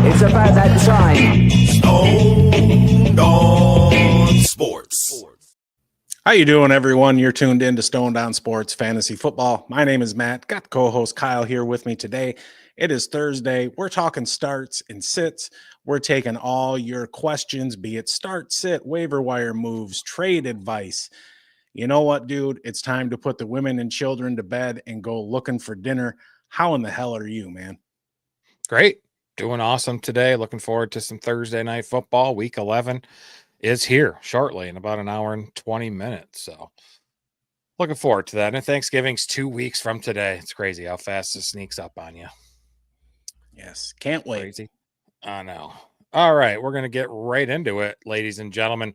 It's about that time. Stoned on Sports. How you doing, everyone? You're tuned in to Stoned on Sports Fantasy Football. My name is Matt. Got co-host Kyle here with me today. It is Thursday. We're talking starts and sits. We're taking all your questions, be it start, sit, waiver wire moves, trade advice. You know what, dude? It's time to put the women and children to bed and go looking for dinner. How in the hell are you, man? Great. Doing awesome today. Looking forward to some Thursday night football. Week 11 is here shortly in about an hour and 20 minutes. So looking forward to that. And Thanksgiving's 2 weeks from today. It's crazy how fast this sneaks up on you. Yes, can't wait. Crazy. I know. All right. We're going to get right into it, ladies and gentlemen.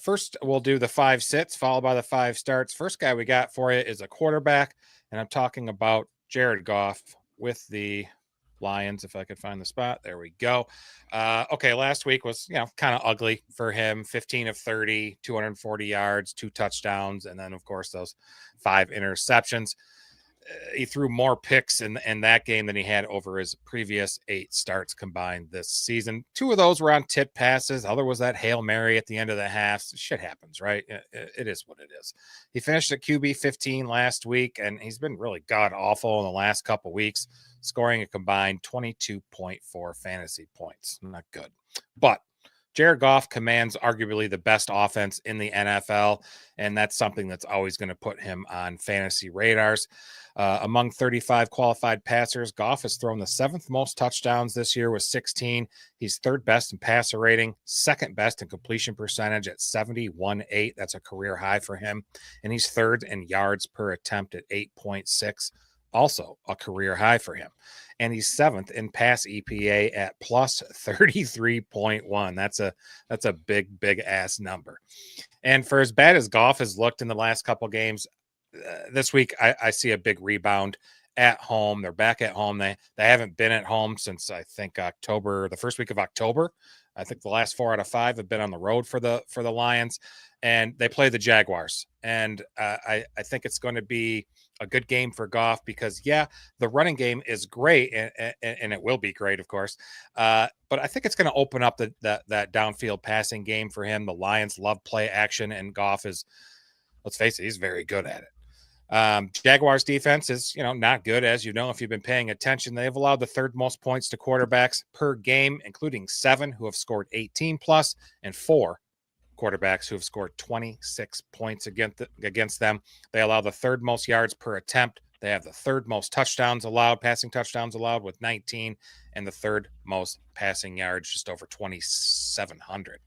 First, we'll do the 5 sits, followed by the 5 starts. First guy we got for you is a quarterback, and I'm talking about Jared Goff with the Lions, if I could find the spot. There we go. Okay, last week was, kind of ugly for him. 15 of 30, 240 yards, 2 touchdowns, and then, of course, those 5 interceptions. He threw more picks in that game than he had over his previous 8 starts combined this season. 2 of those were on tip passes. Other was that Hail Mary at the end of the half. Shit happens, right? It is what it is. He finished at QB 15 last week, and he's been really god-awful in the last couple weeks, scoring a combined 22.4 fantasy points. Not good. But Jared Goff commands arguably the best offense in the NFL, and that's something that's always going to put him on fantasy radars. Among 35 qualified passers, Goff has thrown the 7th most touchdowns this year with 16. He's 3rd best in passer rating, 2nd best in completion percentage at 71.8. That's a career high for him. And he's 3rd in yards per attempt at 8.6. Also a career high for him. And he's 7th in pass EPA at plus 33.1. That's a big ass number. And for as bad as Goff has looked in the last couple games, this week I see a big rebound at home. They're back at home. They haven't been at home since I think October, the first week of October. I think the last 4 out of 5 have been on the road for the Lions, and they play the Jaguars. And I think it's going to be a good game for Goff because, the running game is great, and it will be great, of course. But I think it's going to open up that downfield passing game for him. The Lions love play action, and Goff is, let's face it, he's very good at it. Jaguars defense is, not good, as you know, if you've been paying attention. They've allowed the 3rd most points to quarterbacks per game, including 7 who have scored 18 plus and 4 quarterbacks who have scored 26 points against them. They allow the 3rd most yards per attempt. They have the 3rd most passing touchdowns allowed with 19, and the 3rd most passing yards, just over 2,700.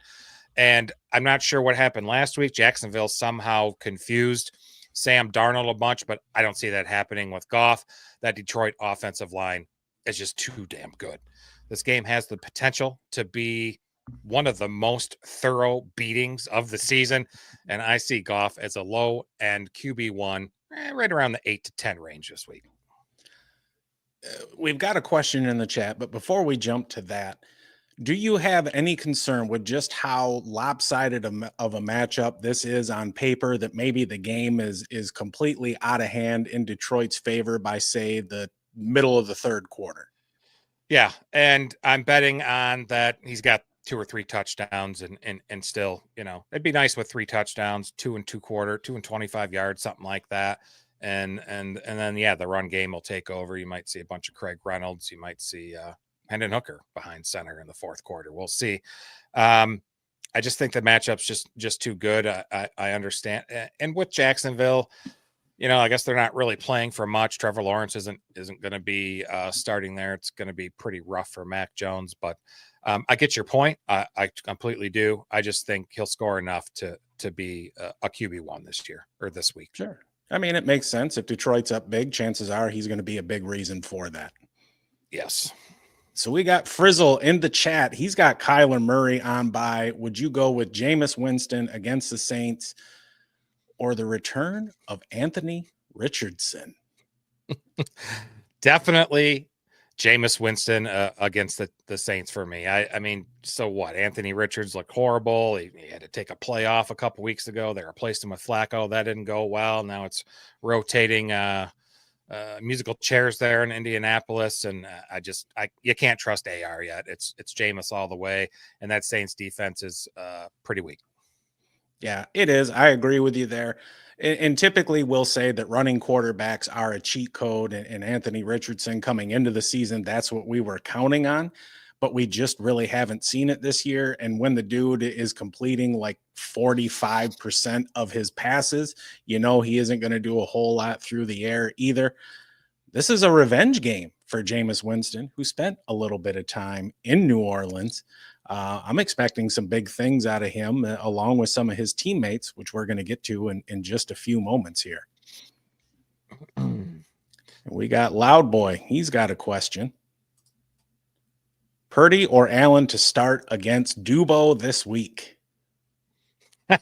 And I'm not sure what happened last week. Jacksonville somehow confused Sam Darnold a bunch, but I don't see that happening with Goff. That Detroit offensive line is just too damn good. This game has the potential to be one of the most thorough beatings of the season, and I see Goff as a low-end QB1 right around the 8 to 10 range this week. We've got a question in the chat, but before we jump to that, do you have any concern with just how lopsided of a matchup this is on paper, that maybe the game is completely out of hand in Detroit's favor by, say, the middle of the 3rd quarter? Yeah, and I'm betting on that he's got 2 or 3 touchdowns and still, it'd be nice with 3 touchdowns, 2 and 2/4, 2 and 25 yards, something like that. And then, the run game will take over. You might see a bunch of Craig Reynolds. You might see Hendon Hooker behind center in the 4th quarter. We'll see. I just think the matchup's just too good. I understand. And with Jacksonville, I guess they're not really playing for much. Trevor Lawrence isn't going to be starting there. It's going to be pretty rough for Mac Jones, but I get your point. I completely do. I just think he'll score enough to be a QB1 this year or this week. Sure. I mean, it makes sense. If Detroit's up big, chances are he's going to be a big reason for that. Yes. So we got Frizzle in the chat. He's got Kyler Murray on bye. Would you go with Jameis Winston against the Saints or the return of Anthony Richardson? Definitely Jameis Winston against the Saints for me. I mean, so what? Anthony Richards looked horrible. He had to take a play off a couple weeks ago. They replaced him with Flacco. That didn't go well. Now it's rotating musical chairs there in Indianapolis, and you can't trust AR yet. It's Jameis all the way, and that Saints defense is pretty weak. Yeah, it is. I agree with you there. And typically we'll say that running quarterbacks are a cheat code, and Anthony Richardson coming into the season, that's what we were counting on, but we just really haven't seen it this year. And when the dude is completing like 45% of his passes, he isn't going to do a whole lot through the air either. This is a revenge game for Jameis Winston, who spent a little bit of time in New Orleans. I'm expecting some big things out of him, along with some of his teammates, which we're going to get to in just a few moments here. We got Loud Boy. He's got a question. Purdy or Allen to start against Deebo this week? Damn,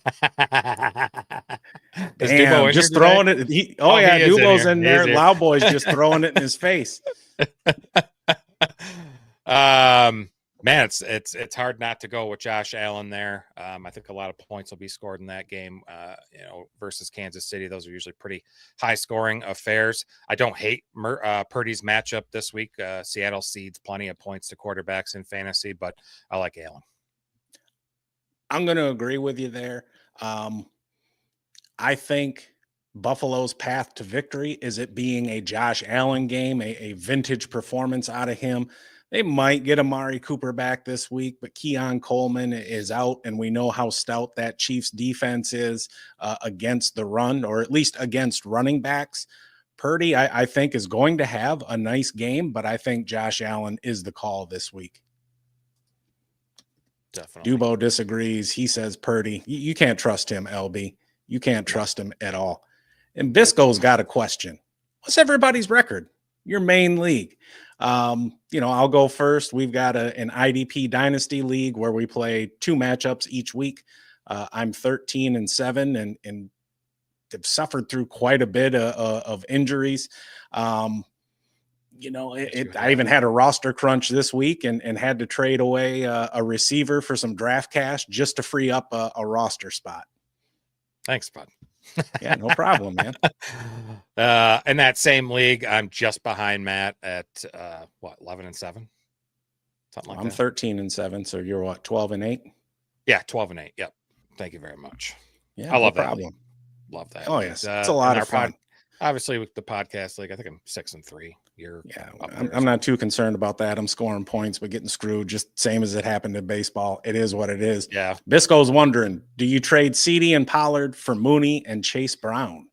just throwing it. Dubo's in there. Loud Boy's just throwing it in his face. Man, it's hard not to go with Josh Allen there. I think a lot of points will be scored in that game, versus Kansas City. Those are usually pretty high scoring affairs. I don't hate Purdy's matchup this week. Seattle cedes plenty of points to quarterbacks in fantasy, but I like Allen. I'm going to agree with you there. I think Buffalo's path to victory is it being a Josh Allen game, a vintage performance out of him. They might get Amari Cooper back this week, but Keon Coleman is out, and we know how stout that Chiefs defense is against the run, or at least against running backs. Purdy, I think, is going to have a nice game, but I think Josh Allen is the call this week. Definitely. Dubo disagrees. He says Purdy. You can't trust him, LB. You can't trust him at all. And Bisco's got a question. What's everybody's record? Your main league. I'll go first. We've got an IDP Dynasty League where we play 2 matchups each week. I'm 13-7 and have suffered through quite a bit of injuries. I even had a roster crunch this week and had to trade away a receiver for some draft cash just to free up a roster spot. Thanks, bud. Yeah, no problem, man. In that same league, I'm just behind Matt at 11-7, something like that. I'm 13-7, so you're what, 12-8? Yeah, 12-8. Yep. Thank you very much. Yeah, I love no that. problem. Love that. Oh yes, it's a lot of fun. Obviously, with the podcast league, I think I'm 6-3. I'm not too concerned about that. I'm scoring points, but getting screwed, just same as it happened in baseball. It is what it is. Yeah. Bisco's wondering, do you trade CD and Pollard for Mooney and Chase Brown?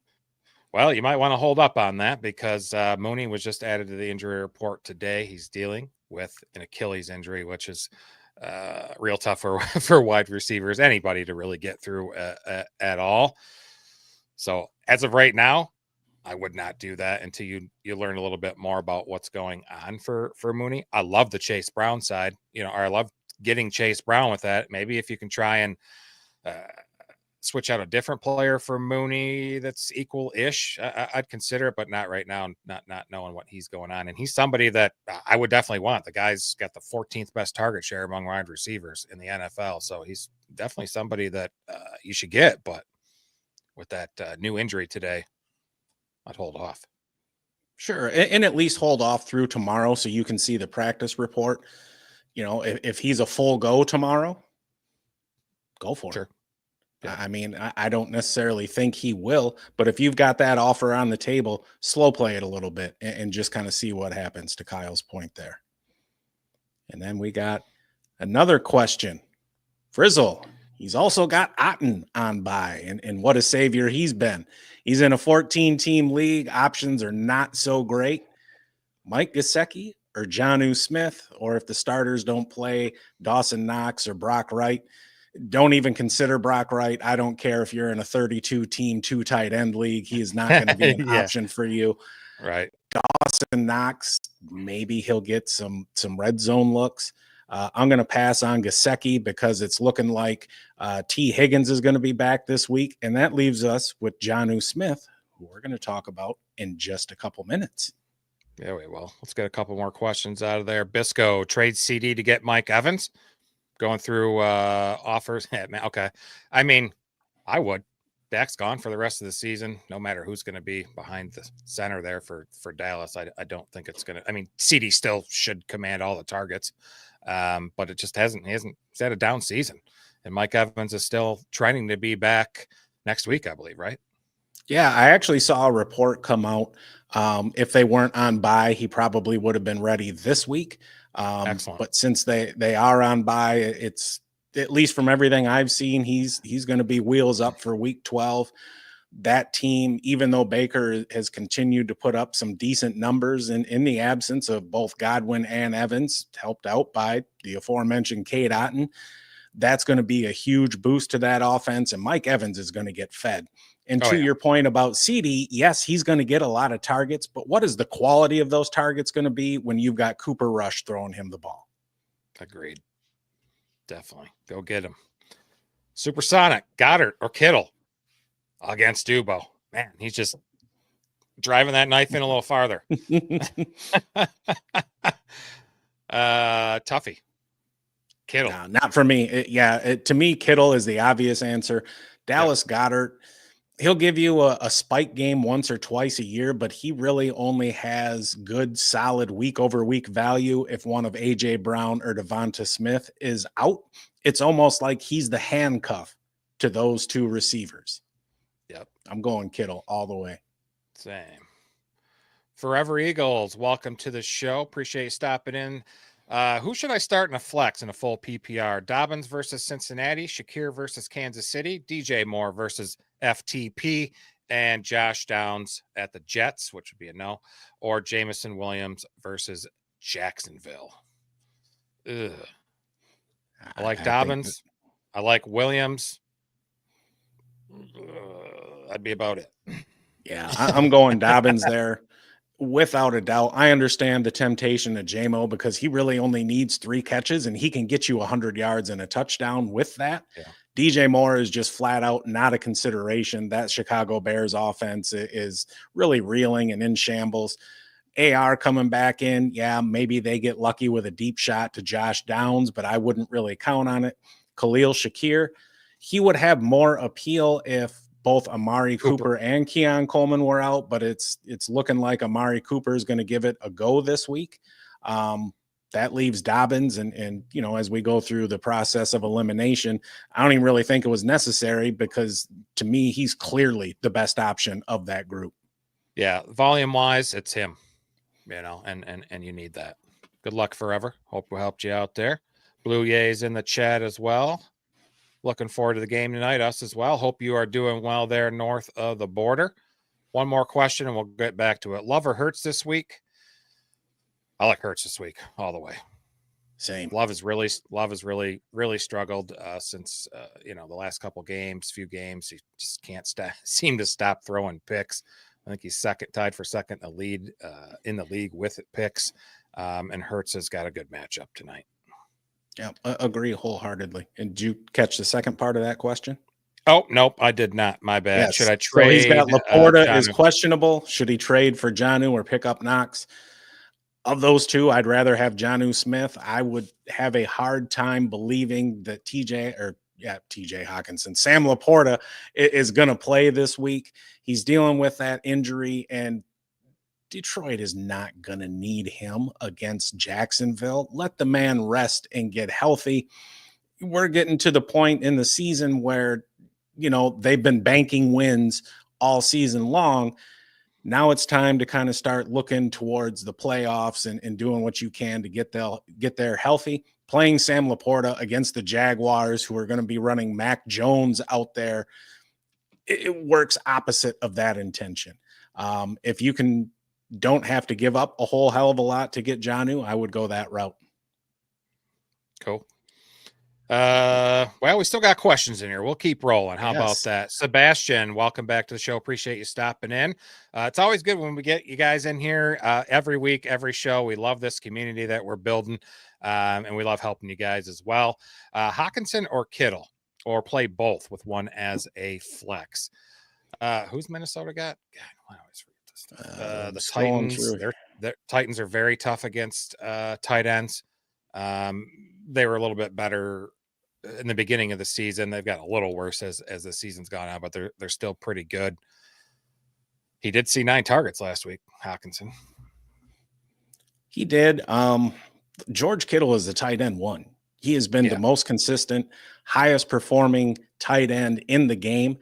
Well, you might want to hold up on that because Mooney was just added to the injury report today. He's dealing with an Achilles injury, which is real tough for wide receivers, anybody to really get through at all. So as of right now, I would not do that until you learn a little bit more about what's going on for Mooney. I love the Chase Brown side, or I love getting Chase Brown with that. Maybe if you can try and switch out a different player for Mooney that's equal-ish, I'd consider it, but not right now, not knowing what he's going on. And he's somebody that I would definitely want. The guy's got the 14th best target share among wide receivers in the NFL. So he's definitely somebody that you should get. But with that new injury today, I'd hold off. Sure. And at least hold off through tomorrow so you can see the practice report. If he's a full go tomorrow, go for it. Yeah. I mean, I don't necessarily think he will, but if you've got that offer on the table, slow play it a little bit and just kind of see what happens, to Kyle's point there. And then we got another question. Frizzle, he's also got Otten on by, and what a savior he's been. He's in a 14-team league. Options are not so great. Mike Gesicki or Jonnu Smith, or if the starters don't play, Dawson Knox or Brock Wright. Don't even consider Brock Wright. I don't care if you're in a 32-team, 2 tight end league. He is not going to be an option for you. Right. Dawson Knox, maybe he'll get some red zone looks. I'm going to pass on Gesicki because it's looking like T. Higgins is going to be back this week. And that leaves us with Jonnu Smith, who we're going to talk about in just a couple minutes. Yeah, we will. Let's get a couple more questions out of there. Bisco, trade CD to get Mike Evans. Going through offers. Yeah, man, okay. I mean, I would Dak's gone for the rest of the season, no matter who's going to be behind the center there for Dallas. I don't think it's going to. I mean, CD still should command all the targets, but it just hasn't. He's had a down season, and Mike Evans is still trending to be back next week, I believe, right? Yeah, I actually saw a report come out. If they weren't on bye, he probably would have been ready this week. Excellent. But since they are on bye, it's at least from everything I've seen, he's going to be wheels up for week 12. That team, even though Baker has continued to put up some decent numbers in the absence of both Godwin and Evans, helped out by the aforementioned Cade Otton, that's going to be a huge boost to that offense. And Mike Evans is going to get fed. And to your point about CD, yes, he's going to get a lot of targets, but what is the quality of those targets going to be when you've got Cooper Rush throwing him the ball? Agreed. Definitely. Go get him. Supersonic, Goddard or Kittle against Deebo. Man, he's just driving that knife in a little farther. Tuffy. Kittle. No, not for me. To me, Kittle is the obvious answer. Dallas Goddard, he'll give you a spike game once or twice a year, but he really only has good, solid week-over-week value if one of A.J. Brown or Devonta Smith is out. It's almost like he's the handcuff to those two receivers. Yep. I'm going Kittle all the way. Same. Forever Eagles, welcome to the show. Appreciate you stopping in. Who should I start in a flex in a full PPR? Dobbins versus Cincinnati, Shakir versus Kansas City, DJ Moore versus FTP, and Josh Downs at the Jets, which would be a no, or Jamison Williams versus Jacksonville. Ugh. I like Dobbins. I like Williams. That'd be about it. Yeah, I'm going Dobbins there. Without a doubt. I understand the temptation of JMO because he really only needs 3 catches and he can get you 100 yards and a touchdown with that. Yeah. DJ Moore is just flat out not a consideration. That Chicago Bears offense is really reeling and in shambles. AR coming back in. Yeah, maybe they get lucky with a deep shot to Josh Downs, but I wouldn't really count on it. Khalil Shakir, he would have more appeal if both Amari Cooper and Keon Coleman were out, but it's looking like Amari Cooper is going to give it a go this week. That leaves Dobbins, and you know, as we go through the process of elimination, I don't even really think it was necessary because to me, he's clearly the best option of that group. Yeah, volume wise, it's him. You know, and you need that. Good luck forever. Hope we helped you out there. Blue Yay's in the chat as well. Looking forward to the game tonight. Us as well. Hope you are doing well there north of the border. One more question and we'll get back to it. Love or Hurts this week? I like Hurts this week all the way. Same. Love has really struggled since the last few games. He just can't seem to stop throwing picks. I think he's tied for second in the league with picks. And Hurts has got a good matchup tonight. Yeah, agree wholeheartedly. And did you catch the second part of that question? Oh, nope, I did not. My bad. Yes. Should I trade? So he's got Laporta is questionable. Should he trade for Jonnu or pick up Knox? Of those two, I'd rather have Jonnu Smith. I would have a hard time believing that TJ Hawkinson, Sam Laporta is going to play this week. He's dealing with that injury, and Detroit is not going to need him against Jacksonville. Let the man rest and get healthy. We're getting to the point in the season where, you know, they've been banking wins all season long. Now it's time to kind of start looking towards the playoffs and doing what you can to get there healthy. Playing Sam Laporta against the Jaguars, who are going to be running Mac Jones out there, it works opposite of that intention. If you don't have to give up a whole hell of a lot to get Jonnu, I would go that route. Cool. Well, we still got questions in here. We'll keep rolling. How about that? Sebastian, welcome back to the show. Appreciate you stopping in. It's always good when we get you guys in here every week, every show. We love this community that we're building, and we love helping you guys as well. Hawkinson or Kittle, or play both with one as a flex. Who's Minnesota got? God, I always forget this stuff. The Titans. Their Titans are very tough against tight ends. They were a little bit better in the beginning of the season. They've got a little worse as the season's gone on, but they're still pretty good. He did see 9 targets last week, Hawkinson. He did. George Kittle is the tight end 1. He has been the most consistent, highest performing tight end in the game.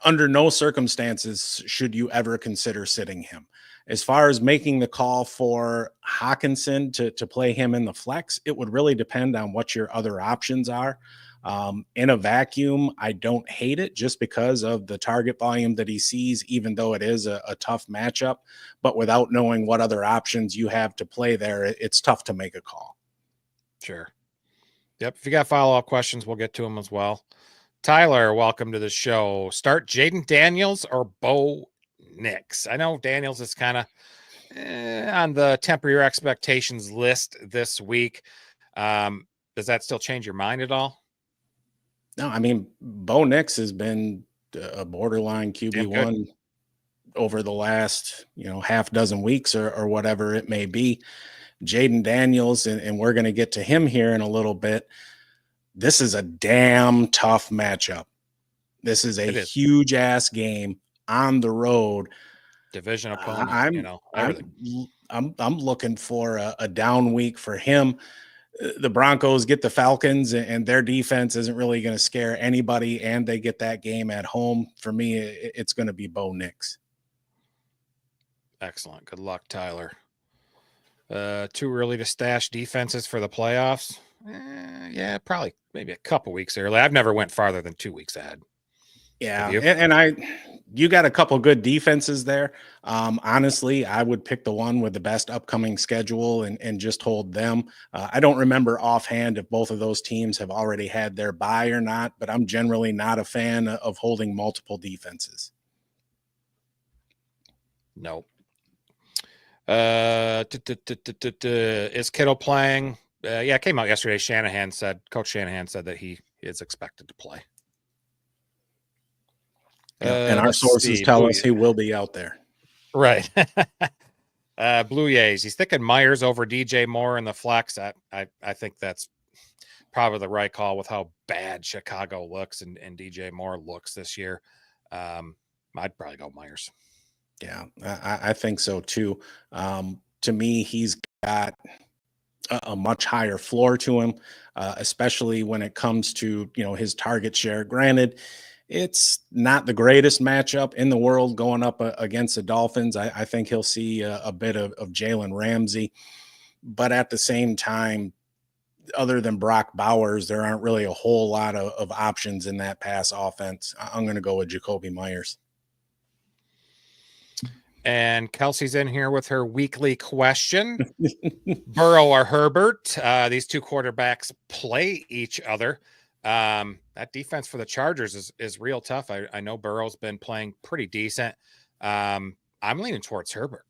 Under no circumstances should you ever consider sitting him. As far as making the call for Hawkinson to play him in the flex, it would really depend on what your other options are. In a vacuum, I don't hate it just because of the target volume that he sees, even though it is a tough matchup. But without knowing what other options you have to play there, it's tough to make a call. Sure. Yep. If you got follow-up questions, we'll get to them as well. Tyler, welcome to the show. Start Jayden Daniels or Bo Nix? I know Daniels is kind of on the temper your expectations list this week. Does that still change your mind at all? No, I mean, Bo Nix has been a borderline QB1 over the last, half dozen weeks or whatever it may be. Jayden Daniels, and we're going to get to him here in a little bit. This is a damn tough matchup. This is a huge ass game on the road. Division opponent, I'm looking for a down week for him. The Broncos get the Falcons, and their defense isn't really going to scare anybody, and they get that game at home. For me, it's going to be Bo Nix. Excellent. Good luck, Tyler. Too early to stash defenses for the playoffs? Yeah, probably maybe a couple weeks early. I've never went farther than 2 weeks ahead. Yeah, and you got a couple good defenses there. Honestly, I would pick the one with the best upcoming schedule and just hold them. I don't remember offhand if both of those teams have already had their bye or not, but I'm generally not a fan of holding multiple defenses. Nope. Is Kittle playing? Yeah, it came out yesterday. Coach Shanahan said that he is expected to play. And our sources tell us he will be out there. Right. Blue Jays. He's thinking Myers over DJ Moore in the flex. I think that's probably the right call with how bad Chicago looks and DJ Moore looks this year. I'd probably go Myers. Yeah, I think so too. To me, he's got a much higher floor to him, especially when it comes to, his target share. Granted, it's not the greatest matchup in the world going up against the Dolphins. I think he'll see a bit of Jalen Ramsey, but at the same time, other than Brock Bowers, there aren't really a whole lot of options in that pass offense. I'm going to go with Jacoby Myers. And Kelsey's in here with her weekly question. Burrow or Herbert? These two quarterbacks play each other. That defense for the Chargers is real tough. I know Burrow's been playing pretty decent. I'm leaning towards Herbert.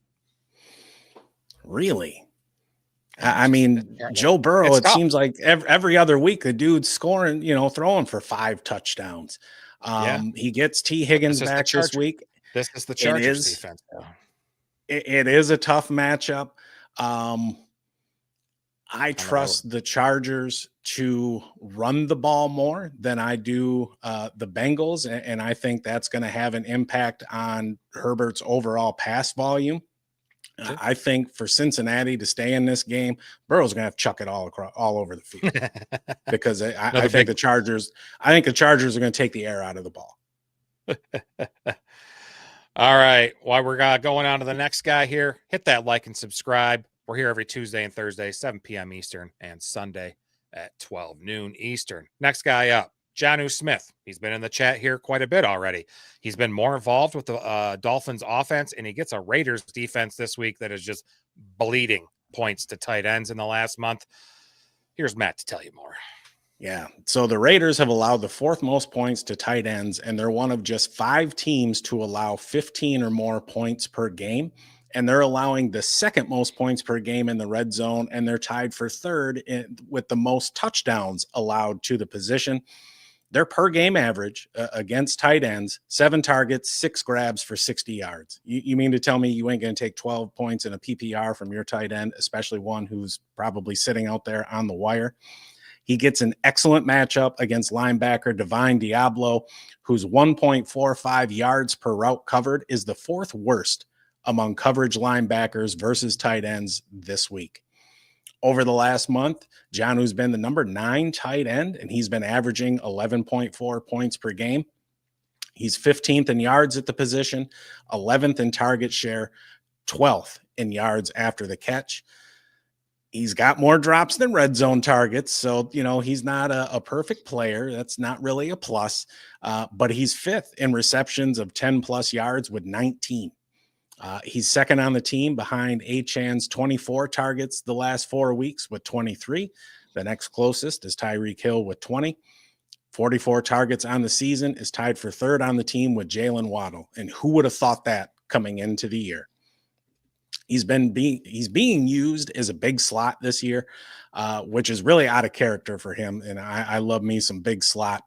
Really? I mean, Joe Burrow, it seems like every other week the dude's scoring, throwing for 5 touchdowns. He gets T. Higgins back this week. This is the Chargers defense. It is a tough matchup. I trust the Chargers to run the ball more than I do the Bengals, and I think that's going to have an impact on Herbert's overall pass volume. I think for Cincinnati to stay in this game, Burrow's going to have to chuck it all over the field because I think the Chargers are going to take the air out of the ball. All right. While we're going on to the next guy here, hit that like and subscribe. We're here every Tuesday and Thursday, 7 p.m. Eastern, and Sunday at 12 noon Eastern. Next guy up, Jonnu Smith. He's been in the chat here quite a bit already. He's been more involved with the Dolphins offense, and he gets a Raiders defense this week that is just bleeding points to tight ends in the last month. Here's Matt to tell you more. Yeah. So the Raiders have allowed the 4th most points to tight ends, and they're one of just 5 teams to allow 15 or more points per game. And they're allowing the 2nd most points per game in the red zone, and they're tied for 3rd with the most touchdowns allowed to the position. Their per game average against tight ends, 7 targets, 6 grabs for 60 yards. You mean to tell me you ain't going to take 12 points in a PPR from your tight end, especially one who's probably sitting out there on the wire? He gets an excellent matchup against linebacker Divine Diablo, whose 1.45 yards per route covered is the fourth worst among coverage linebackers versus tight ends this week. Over the last month, Jonnu's been the number 9 tight end, and he's been averaging 11.4 points per game. He's 15th in yards at the position, 11th in target share, 12th in yards after the catch. He's got more drops than red zone targets. So, he's not a perfect player. That's not really a plus, but he's 5th in receptions of 10 plus yards with 19. He's second on the team behind Achan's 24 targets the last 4 weeks with 23. The next closest is Tyreek Hill with 20. 44 targets on the season, is tied for third on the team with Jalen Waddle. And who would have thought that coming into the year? He's being used as a big slot this year, which is really out of character for him. And I love me some big slot.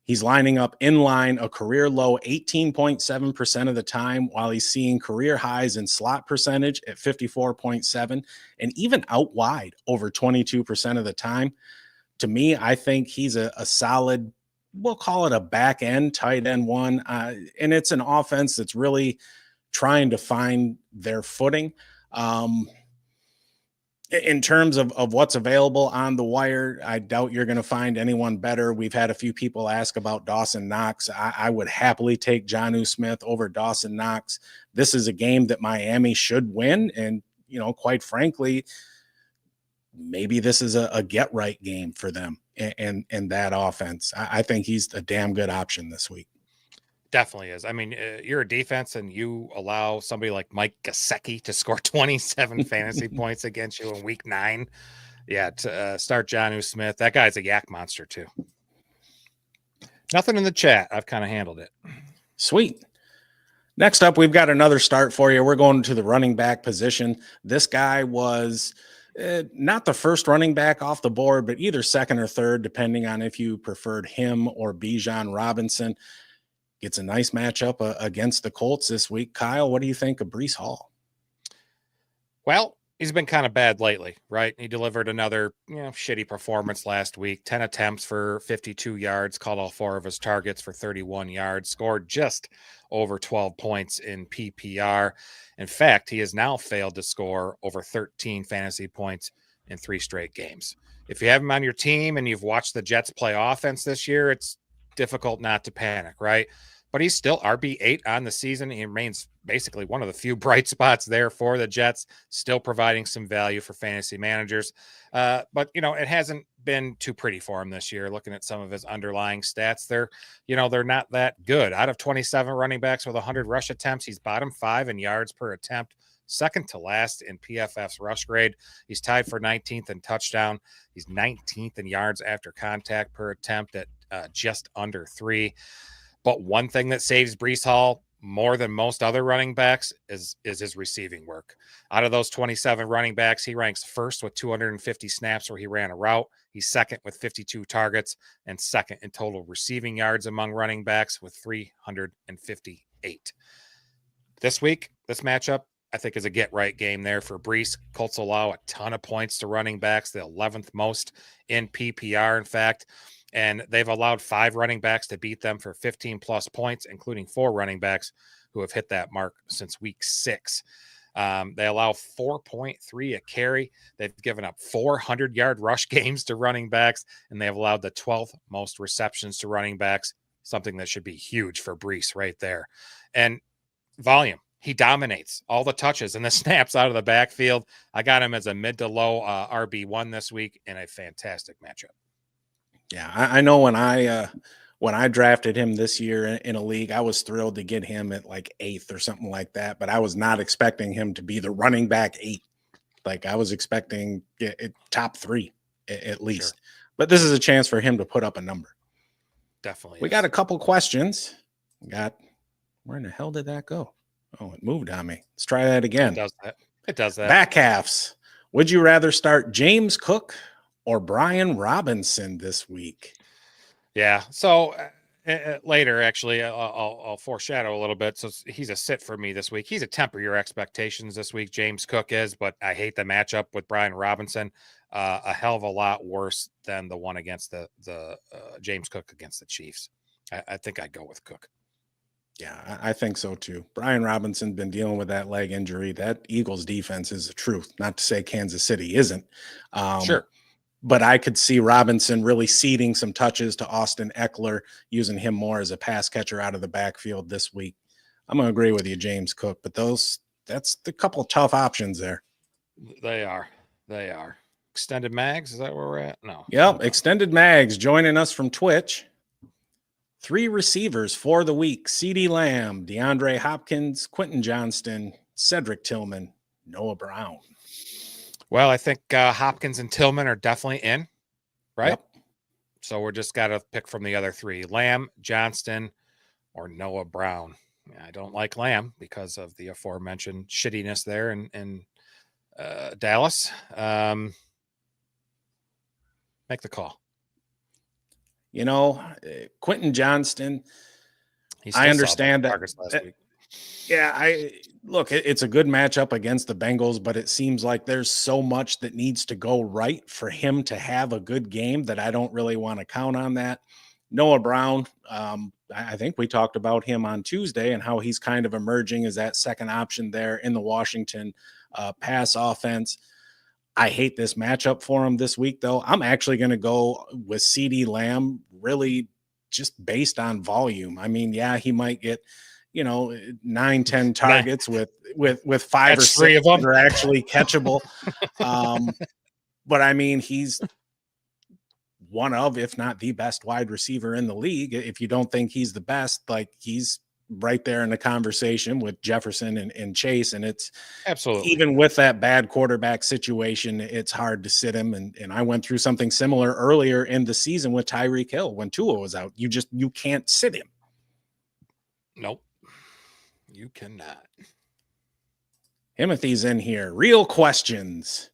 He's lining up in line a career low 18.7% of the time, while he's seeing career highs in slot percentage at 54.7 and even out wide over 22% of the time. To me, I think he's a solid, we'll call it a back end tight end one. And it's an offense that's really trying to find their footing. In terms of what's available on the wire, I doubt you're going to find anyone better. We've had a few people ask about Dawson Knox. I would happily take Jonnu Smith over Dawson Knox. This is a game that Miami should win. And, quite frankly, maybe this is a get right game for them and that offense. I think he's a damn good option this week. Definitely is. I mean, you're a defense and you allow somebody like Mike Gesicki to score 27 fantasy points against you in week 9. Yeah, to start Jonnu Smith. That guy's a yak monster too. Nothing in the chat. I've kind of handled it. Sweet. Next up, we've got another start for you. We're going to the running back position. This guy was not the first running back off the board, but either second or third, depending on if you preferred him or Bijan Robinson. Gets a nice matchup against the Colts this week. Kyle, what do you think of Breece Hall? Well, he's been kind of bad lately, right? He delivered another shitty performance last week. 10 attempts for 52 yards, caught all 4 of his targets for 31 yards, scored just over 12 points in PPR. In fact, he has now failed to score over 13 fantasy points in 3 straight games. If you have him on your team and you've watched the Jets play offense this year, it's difficult not to panic, right? But he's still RB8 on the season. He remains basically one of the few bright spots there for the Jets, still providing some value for fantasy managers. But it hasn't been too pretty for him this year. Looking at some of his underlying stats, they're not that good. Out of 27 running backs with 100 rush attempts, he's bottom 5 in yards per attempt, second to last in PFF's rush grade. He's tied for 19th in touchdown. He's 19th in yards after contact per attempt at just under 3. But one thing that saves Breece Hall more than most other running backs is his receiving work. Out of those 27 running backs, he ranks first with 250 snaps where he ran a route. He's second with 52 targets and second in total receiving yards among running backs with 358. This week, this matchup, I think, is a get-right game there for Breece. Colts allow a ton of points to running backs, the 11th most in PPR, in fact. And they've allowed 5 running backs to beat them for 15-plus points, including 4 running backs who have hit that mark since week 6. They allow 4.3 a carry. They've given up 400-yard rush games to running backs, and they have allowed the 12th most receptions to running backs, something that should be huge for Breece right there. And volume. He dominates all the touches and the snaps out of the backfield. I got him as a mid to low RB1 this week in a fantastic matchup. Yeah, I know when I drafted him this year in a league, I was thrilled to get him at like 8th or something like that, but I was not expecting him to be the running back 8. Like I was expecting top 3 at least. Sure. But this is a chance for him to put up a number. Definitely. We got a couple questions. Where in the hell did that go? Oh, it moved on me. Let's try that again. It does that. Back halves. Would you rather start James Cook or Brian Robinson this week? Yeah. So later, actually, I'll foreshadow a little bit. So he's a sit for me this week. He's a temper your expectations this week. James Cook is, but I hate the matchup with Brian Robinson. A hell of a lot worse than the one against the James Cook against the Chiefs. I think I'd go with Cook. Yeah, I think so too. Brian Robinson been dealing with that leg injury. That Eagles defense is the truth. Not to say Kansas City isn't. Sure. But I could see Robinson really ceding some touches to Austin Eckler, using him more as a pass catcher out of the backfield this week. I'm going to agree with you, James Cook, but that's the couple tough options there. They are. Extended Mags, is that where we're at? No. Yep, Extended Mags joining us from Twitch. 3 receivers for the week: CeeDee Lamb, DeAndre Hopkins, Quentin Johnston, Cedric Tillman, Noah Brown. Well, I think Hopkins and Tillman are definitely in, right? Yep. So we're just got to pick from the other 3: Lamb, Johnston, or Noah Brown. I don't like Lamb because of the aforementioned shittiness there in Dallas. Make the call. You know, Quentin Johnston, He I still understand saw that. targets last week. Yeah, look, it's a good matchup against the Bengals, but it seems like there's so much that needs to go right for him to have a good game that I don't really want to count on that. Noah Brown, I think we talked about him on Tuesday and how he's kind of emerging as that second option there in the Washington pass offense. I hate this matchup for him this week, though. I'm actually going to go with CeeDee Lamb, really just based on volume. I mean, yeah, he might get, 9-10 targets with 5 or 6 of them that are actually catchable. But I mean, he's one of, if not the best wide receiver in the league. If you don't think he's the best, like, he's right there in the conversation with Jefferson and Chase. And it's absolutely, even with that bad quarterback situation, it's hard to sit him. And I went through something similar earlier in the season with Tyreek Hill when Tua was out. You can't sit him. Nope. You cannot. Timothy's in here. Real questions.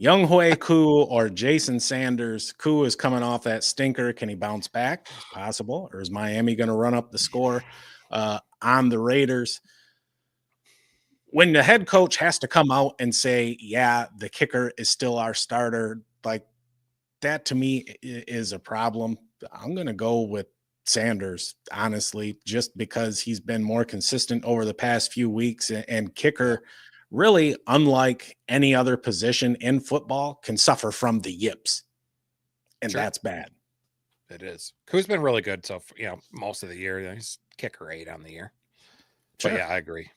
Younghoe Koo or Jason Sanders? Koo is coming off that stinker. Can he bounce back? It's possible. Or is Miami going to run up the score on the Raiders? When the head coach has to come out and say, yeah, the kicker is still our starter, like, that to me is a problem. I'm going to go with Sanders, honestly, just because he's been more consistent over the past few weeks, and kicker, really, unlike any other position in football, can suffer from the yips. And Sure. That's bad. It is. Who's been really good so most of the year. He's kicker 8 on the year. Sure. But yeah, I agree.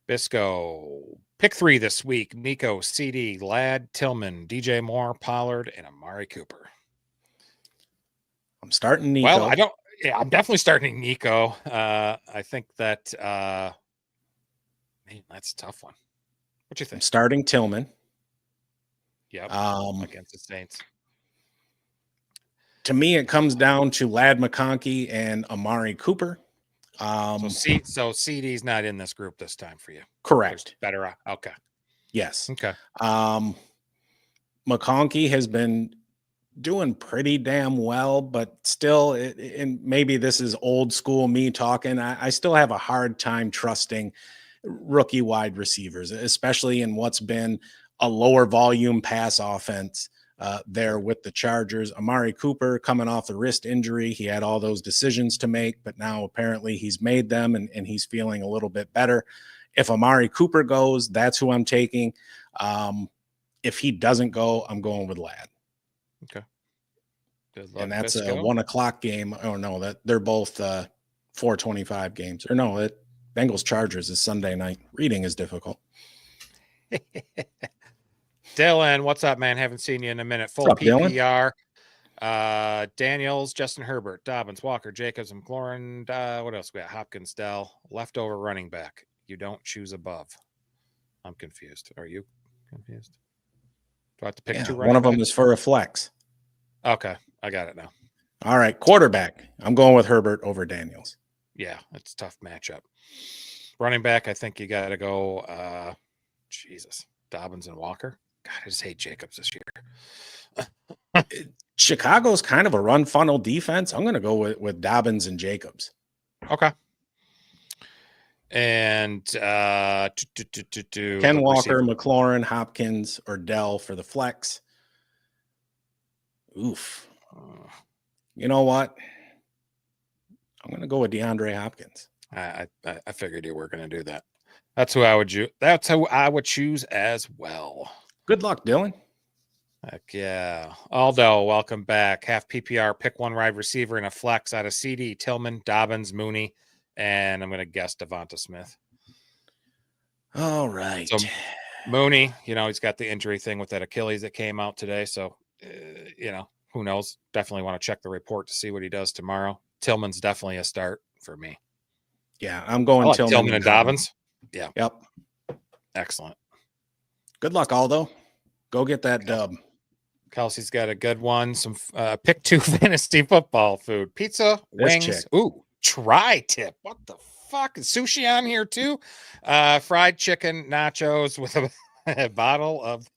Bisco, pick 3 this week: Nico, CeeDee, Ladd, Tillman, DJ Moore, Pollard, and Amari Cooper. I'm starting Nico. Well, I'm definitely starting Nico. I think that man, that's a tough one. What you think? I'm starting Tillman. Yep. Against the Saints. To me, it comes down to Ladd McConkey and Amari Cooper. So CD's not in this group this time for you. Correct. There's better. Okay. Yes. Okay. McConkey has been doing pretty damn well, but still, and maybe this is old school me talking, I still have a hard time trusting rookie wide receivers, especially in what's been a lower volume pass offense there with the Chargers. Amari Cooper coming off the wrist injury. He had all those decisions to make, but now apparently he's made them and he's feeling a little bit better. If Amari Cooper goes, that's who I'm taking. If he doesn't go, I'm going with Ladd. Okay. Good luck, and that's Bisco. a 1:00 game. Oh no, that they're both 4:25 games. Or no, that Bengals Chargers is Sunday night. Reading is difficult. Dylan, what's up, man? Haven't seen you in a minute. Full What's up, PPR. Daniels, Justin Herbert, Dobbins, Walker, Jacobs, and McLaurin. What else we got? Hopkins, Dell, leftover running back. You don't choose above. I'm confused. Are you confused? Do I have to pick 2 running one of them backs? is for a flex. Okay, I got it now. All right, quarterback. I'm going with Herbert over Daniels. Yeah, it's a tough matchup. Running back, I think you got to go. Dobbins and Walker. God, I just hate Jacobs this year. Chicago's kind of a run funnel defense. I'm going to go with Dobbins and Jacobs. Okay. And Ken receiver. Walker, McLaurin, Hopkins, or Dell for the flex. Oof. You know what? I'm going to go with DeAndre Hopkins. I figured you were going to do that. That's who I would choose. That's who I would choose as well. Good luck, Dylan. Heck yeah. Aldo, welcome back. Half PPR, pick one wide receiver and a flex out of CD, Tillman, Dobbins, Mooney, and I'm going to guess Devonta Smith. All right. So Mooney, he's got the injury thing with that Achilles that came out today. So, who knows? Definitely want to check the report to see what he does tomorrow. Tillman's definitely a start for me. Yeah, I'm going like Tillman and Dobbins. Yeah. Yep. Excellent. Good luck, Aldo. Go get that dub. Kelsey's got a good one. Some pick 2 fantasy football food. Pizza, wings. Ooh, tri-tip. What the fuck? Is sushi on here too? Fried chicken, nachos with a bottle of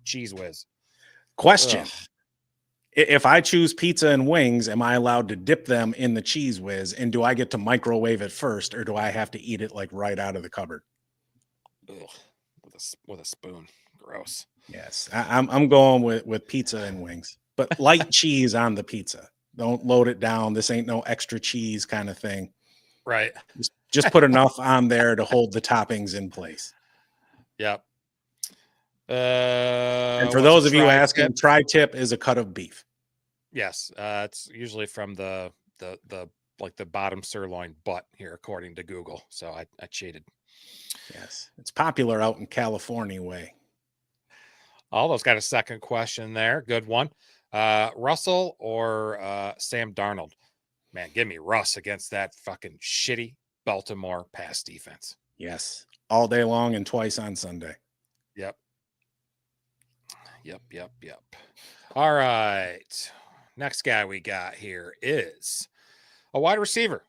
Cheese Whiz. Question. Ugh. If I choose pizza and wings, am I allowed to dip them in the Cheese Whiz? And do I get to microwave it first, or do I have to eat it like right out of the cupboard? Ugh. With a spoon. Gross. Yes, I'm going with pizza and wings, but light cheese on the pizza. Don't load it down. This ain't no extra cheese kind of thing. Right. Just put enough on there to hold the toppings in place. Yep. And for those of you asking, tri-tip is a cut of beef. Yes, it's usually from the bottom sirloin butt here, according to Google. So I cheated. Yes, it's popular out in California way. Aldo's got a second question there. Good one. Russell or Sam Darnold? Man, give me Russ against that fucking shitty Baltimore pass defense. Yes, all day long and twice on Sunday. Yep. All right. Next guy we got here is a wide receiver.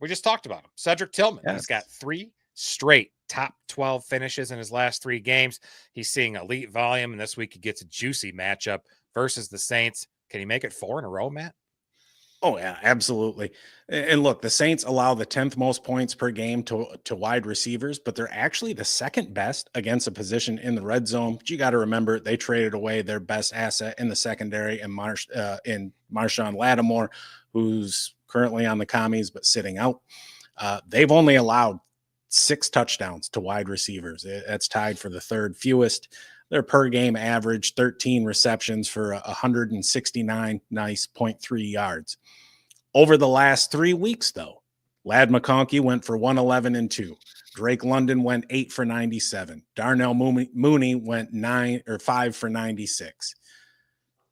We just talked about him. Cedric Tillman. Yes. He's got 3 straight top 12 finishes in his last 3 games. He's seeing elite volume, and this week he gets a juicy matchup versus the Saints. Can he make it 4 in a row, Matt? Oh, yeah, absolutely. And look, the Saints allow the 10th most points per game to wide receivers, but they're actually the second best against a position in the red zone. But you got to remember, they traded away their best asset in the secondary in Marshawn Lattimore, who's currently on the commies but sitting out. They've only allowed 6 touchdowns to wide receivers. That's tied for the 3rd fewest. Their per game average 13 receptions for 169 nice 0.3 yards. Over the last 3 weeks, though, Ladd McConkey went for 111 and 2. Drake London went 8 for 97. Darnell Mooney went 5 for 96.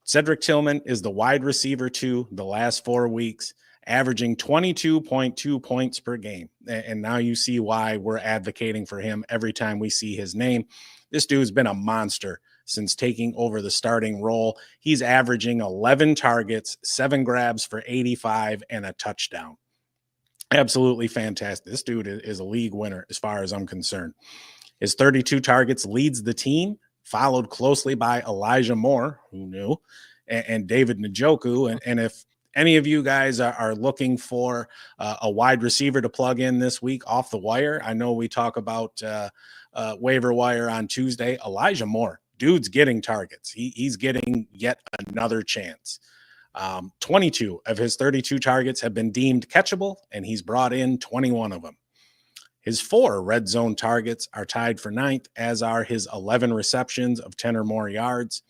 Cedric Tillman is the wide receiver 2 the last 4 weeks, averaging 22.2 points per game. And now you see why we're advocating for him every time we see his name. This dude's been a monster since taking over the starting role. He's averaging 11 targets, 7 grabs for 85, and a touchdown. Absolutely fantastic. This dude is a league winner as far as I'm concerned. His 32 targets leads the team, followed closely by Elijah Moore, who knew, and David Njoku. And if any of you guys are looking for a wide receiver to plug in this week off the wire, I know we talk about waiver wire on Tuesday. Elijah Moore, dude's getting targets. He's getting yet another chance. 22 of his 32 targets have been deemed catchable, and he's brought in 21 of them. His 4 red zone targets are tied for 9th, as are his 11 receptions of 10 or more yards.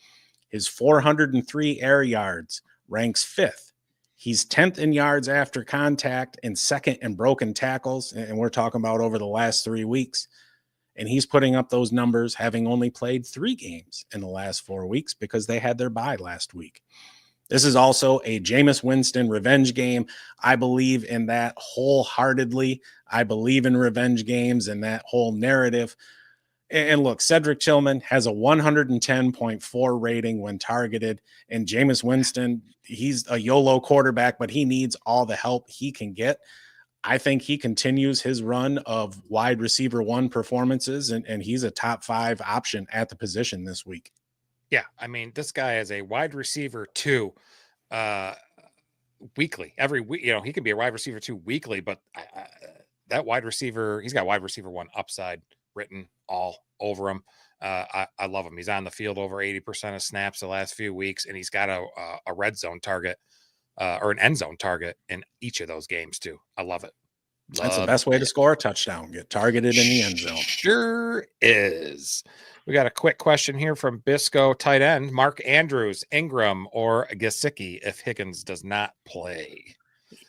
His 403 air yards ranks 5th. He's 10th in yards after contact and 2nd in broken tackles, and we're talking about over the last 3 weeks. And he's putting up those numbers having only played 3 games in the last 4 weeks because they had their bye last week. This is also a Jameis Winston revenge game. I believe in that wholeheartedly. I believe in revenge games and that whole narrative. And look, Cedric Tillman has a 110.4 rating when targeted. And Jameis Winston, he's a YOLO quarterback, but he needs all the help he can get. I think he continues his run of wide receiver 1 performances, and he's a top 5 option at the position this week. Yeah, I mean, this guy is a wide receiver 2 weekly. Every week, he can be a wide receiver 2 weekly, but that wide receiver, he's got wide receiver 1 upside written all over him. I love him. He's on the field over 80% of snaps the last few weeks, and he's got a red zone target or an end zone target in each of those games too. I love it. That's the best way to score a touchdown. Get targeted in the end zone. Sure is. We got a quick question here from Bisco tight end, Mark Andrews, Ingram, or Gesicki if Higgins does not play.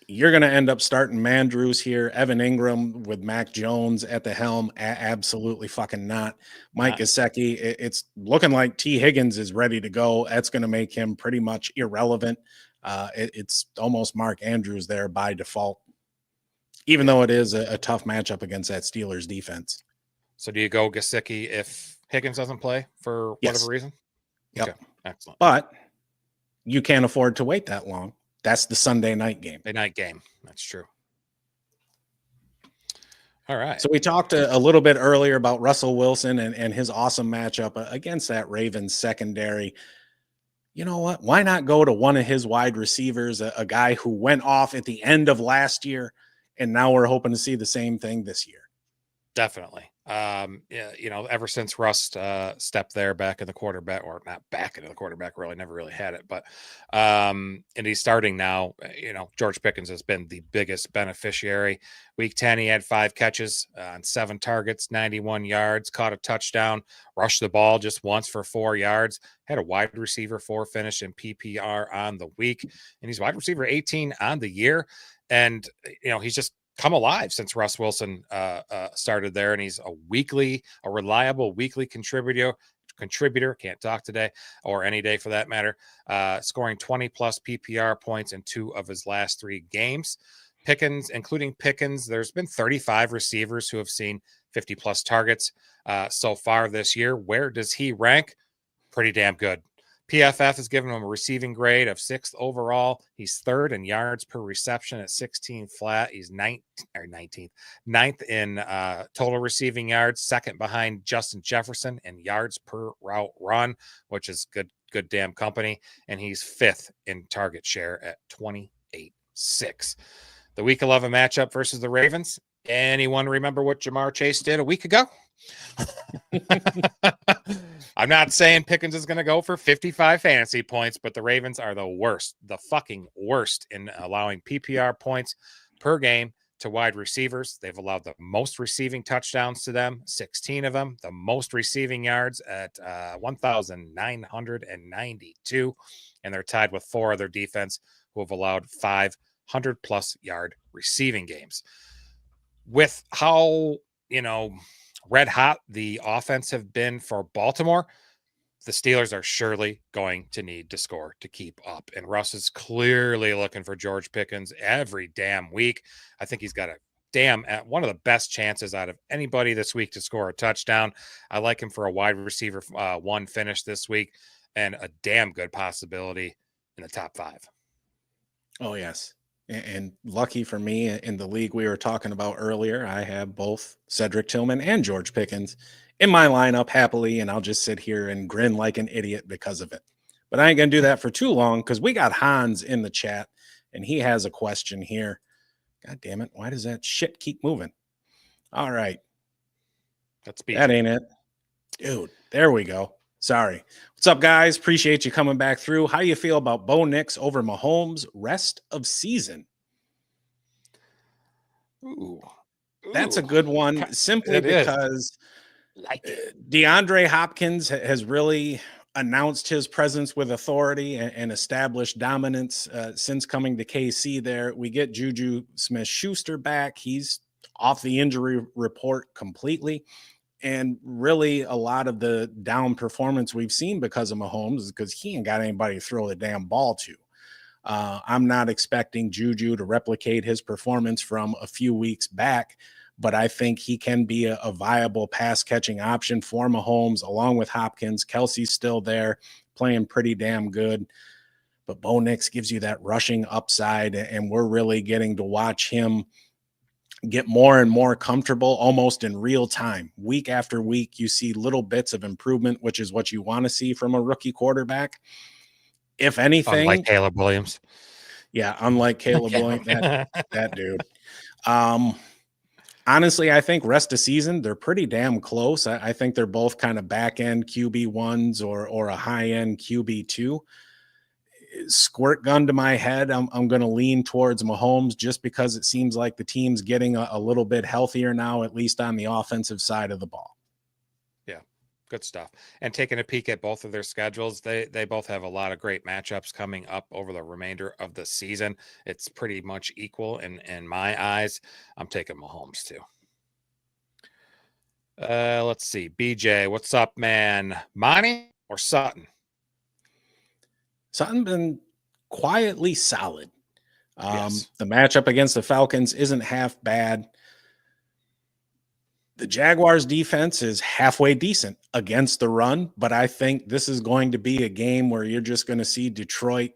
You're going to end up starting Mandrews here. Evan Ingram with Mac Jones at the helm. Absolutely fucking not. Mike Gesicki, it's looking like T. Higgins is ready to go. That's going to make him pretty much irrelevant. It's almost Mark Andrews there by default, even though it is a tough matchup against that Steelers defense. So do you go Gesicki if Higgins doesn't play for whatever reason? Yep. Okay. Excellent. But you can't afford to wait that long. That's the Sunday night game. That's true. All right. So we talked a little bit earlier about Russell Wilson and his awesome matchup against that Ravens secondary. You know what? Why not go to one of his wide receivers, a guy who went off at the end of last year, and now we're hoping to see the same thing this year? Definitely. Ever since Russ stepped there back in the quarterback, or not back into the quarterback, really never really had it, but and he's starting now. George Pickens has been the biggest beneficiary. Week 10, he had 5 catches on 7 targets, 91 yards, caught a touchdown, rushed the ball just once for 4 yards, had a wide receiver 4 finish in PPR on the week, and he's wide receiver 18 on the year. And he's just come alive since Russ Wilson started there, and he's a reliable weekly contributor, can't talk today or any day for that matter, scoring 20 plus PPR points in 2 of his last 3 games. Including Pickens, there's been 35 receivers who have seen 50 plus targets so far this year. Where does he rank? Pretty damn good. PFF has given him a receiving grade of 6th overall. He's 3rd in yards per reception at 16 flat. He's 9th in total receiving yards, 2nd behind Justin Jefferson in yards per route run, which is good damn company. And he's 5th in target share at 28.6. The week 11 matchup versus the Ravens. Anyone remember what Jamar Chase did a week ago? I'm not saying Pickens is going to go for 55 fantasy points, but the Ravens are the fucking worst in allowing PPR points per game to wide receivers. They've allowed the most receiving touchdowns to them, 16 of them, the most receiving yards at 1,992, and they're tied with 4 other defense who have allowed 500-plus yard receiving games. With how, red hot the offense have been for Baltimore, the Steelers are surely going to need to score to keep up. And Russ is clearly looking for George Pickens every damn week. I think he's got one of the best chances out of anybody this week to score a touchdown. I like him for a wide receiver 1 finish this week, and a damn good possibility in the top 5. Oh, yes. And lucky for me, in the league we were talking about earlier, I have both Cedric Tillman and George Pickens in my lineup happily, and I'll just sit here and grin like an idiot because of it. But I ain't going to do that for too long, because we got Hans in the chat, and he has a question here. God damn it. Why does that shit keep moving? All right. That ain't it. Dude, there we go. Sorry. What's up, guys? Appreciate you coming back through. How do you feel about Bo Nix over Mahomes rest of season? Ooh. That's a good one, simply because DeAndre Hopkins has really announced his presence with authority and established dominance since coming to KC there. We get Juju Smith-Schuster back. He's off the injury report completely. And really, a lot of the down performance we've seen because of Mahomes is because he ain't got anybody to throw the damn ball to. I'm not expecting Juju to replicate his performance from a few weeks back, but I think he can be a viable pass-catching option for Mahomes, along with Hopkins. Kelsey's still there, playing pretty damn good. But Bo Nix gives you that rushing upside, and we're really getting to watch him get more and more comfortable almost in real time. Week after week, you see little bits of improvement, which is what you want to see from a rookie quarterback. If Unlike anything, Caleb Williams. yeah, unlike Caleb Williams, that dude. Um, Honestly, I think rest of season, they're pretty damn close. I think they're both kind of back end QB1s or a high end QB2. Squirt gun to my head, I'm going to lean towards Mahomes just because it seems like the team's getting a little bit healthier now, at least on the offensive side of the ball. Yeah, good stuff. And taking a peek at both of their schedules, they both have a lot of great matchups coming up over the remainder of the season. It's pretty much equal in my eyes. I'm taking Mahomes too. Let's see. BJ, what's up, man? Monty or Sutton? Sutton been quietly solid. Yes. The matchup against the Falcons isn't half bad. The Jaguars defense is halfway decent against the run, but I think this is going to be a game where you're just going to see Detroit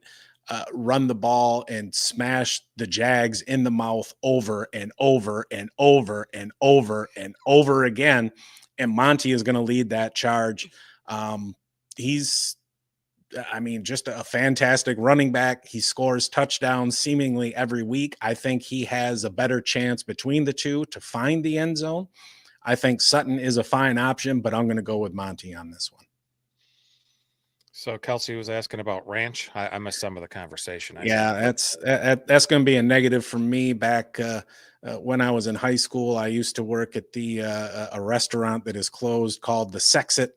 run the ball and smash the Jags in the mouth over and over and over and over and over again. And Monty is going to lead that charge. He's just a fantastic running back. He scores touchdowns seemingly every week. I think he has a better chance between the two to find the end zone. I think Sutton is a fine option, but I'm going to go with Monty on this one. So Kelsey was asking about ranch. I missed some of the conversation. That's going to be a negative for me. Back when I was in high school, I used to work at a restaurant that is closed called the Sexit.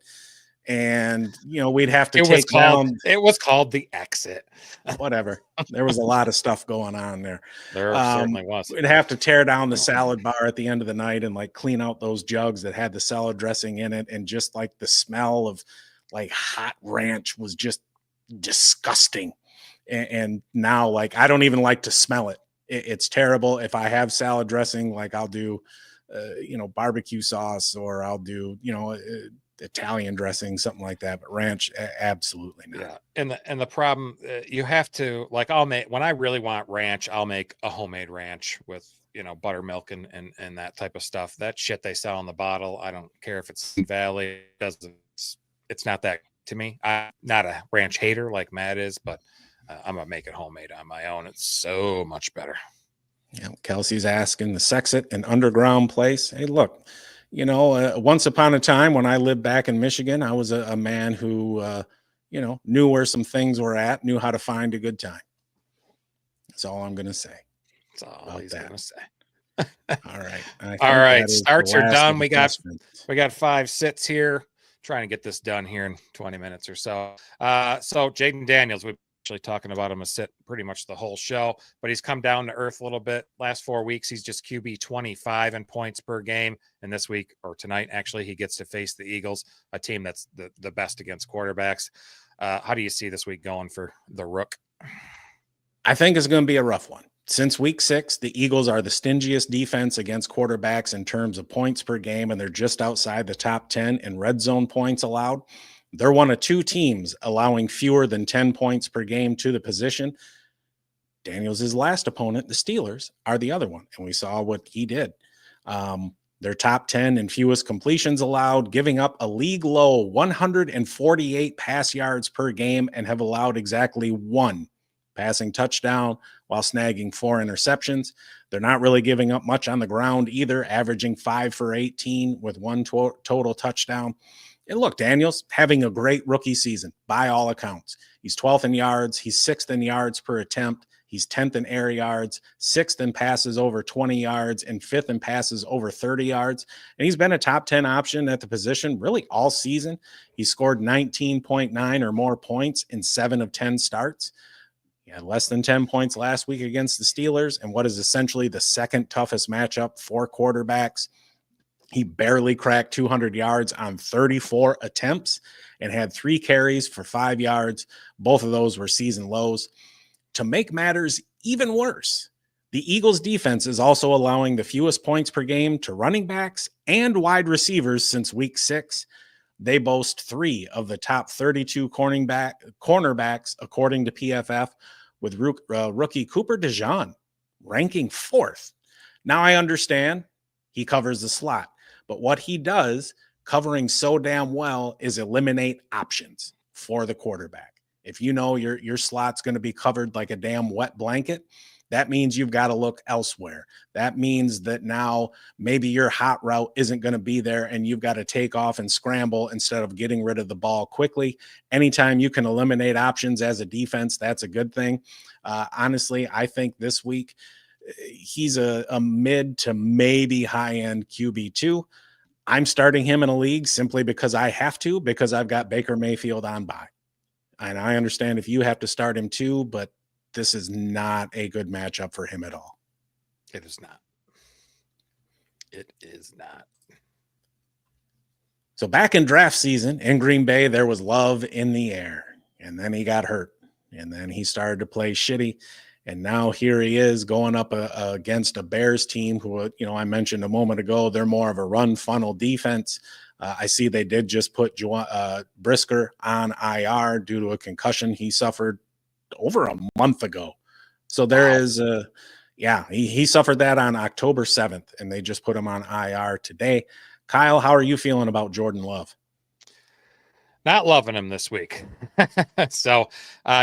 And, we'd have to it was called the Exit. Whatever. There was a lot of stuff going on there. There certainly was. We'd have to tear down the salad bar at the end of the night and clean out those jugs that had the salad dressing in it. And just the smell of hot ranch was just disgusting. And now I don't even like to smell it. It's terrible. If I have salad dressing, I'll do, barbecue sauce, or I'll do, Italian dressing, something like that, but ranch, absolutely not. Yeah. And the problem, you have to when I really want ranch, I'll make a homemade ranch with, buttermilk and that type of stuff. That shit they sell in the bottle, I don't care if it's in Valley, it's not that to me. I'm not a ranch hater like Matt is, but I'm gonna make it homemade on my own. It's so much better. Yeah, Kelsey's asking the Sexit, an underground place. Hey, look, once upon a time when I lived back in Michigan, I was a man who, knew where some things were at, knew how to find a good time. That's all I'm going to say. That's all he's going to say. All right. All right. Starts are done. We got 5 sits here. Trying to get this done here in 20 minutes or so. So Jayden Daneils, we've actually talking about him a sit pretty much the whole show, but he's come down to earth a little bit. Last 4 weeks, he's just QB 25 in points per game. And this week, or tonight, actually, he gets to face the Eagles, a team that's the best against quarterbacks. How do you see this week going for the Rook? I think it's going to be a rough one. Since week 6, the Eagles are the stingiest defense against quarterbacks in terms of points per game, and they're just outside the top 10 in red zone points allowed. They're one of 2 teams allowing fewer than 10 points per game to the position. Daniels' last opponent, the Steelers, are the other one, and we saw what he did. They're top 10 in fewest completions allowed, giving up a league low 148 pass yards per game, and have allowed exactly 1 passing touchdown while snagging 4 interceptions. They're not really giving up much on the ground either, averaging 5 for 18 with 1 total touchdown. And look, Daniels having a great rookie season by all accounts. He's 12th in yards. He's 6th in yards per attempt. He's 10th in air yards, 6th in passes over 20 yards, and 5th in passes over 30 yards. And he's been a top 10 option at the position really all season. He scored 19.9 or more points in 7 of 10 starts. He had less than 10 points last week against the Steelers, and what is essentially the second toughest matchup for quarterbacks. He barely cracked 200 yards on 34 attempts and had 3 carries for 5 yards. Both of those were season lows. To make matters even worse, the Eagles defense is also allowing the fewest points per game to running backs and wide receivers since week 6. They boast 3 of the top 32 cornerbacks, according to PFF, with rookie Cooper DeJean ranking 4th. Now I understand he covers the slot, but what he does covering so damn well is eliminate options for the quarterback. If you know your slot's going to be covered like a damn wet blanket, that means you've got to look elsewhere. That means that now maybe your hot route isn't going to be there and you've got to take off and scramble instead of getting rid of the ball quickly. Anytime you can eliminate options as a defense, that's a good thing. Honestly, I think this week he's a mid to maybe high-end QB2. I'm starting him in a league simply because I have to, because I've got Baker Mayfield on bye. And I understand if you have to start him too, but this is not a good matchup for him at all. It is not. It is not. So back in draft season in Green Bay, there was love in the air. And then he got hurt. And then he started to play shitty. And now here he is going up against a Bears team who, I mentioned a moment ago, they're more of a run funnel defense. I see they did just put Brisker on IR due to a concussion he suffered over a month ago. So there is he suffered that on October 7th, and they just put him on IR today. Kyle, how are you feeling about Jordan Love? Not loving him this week. So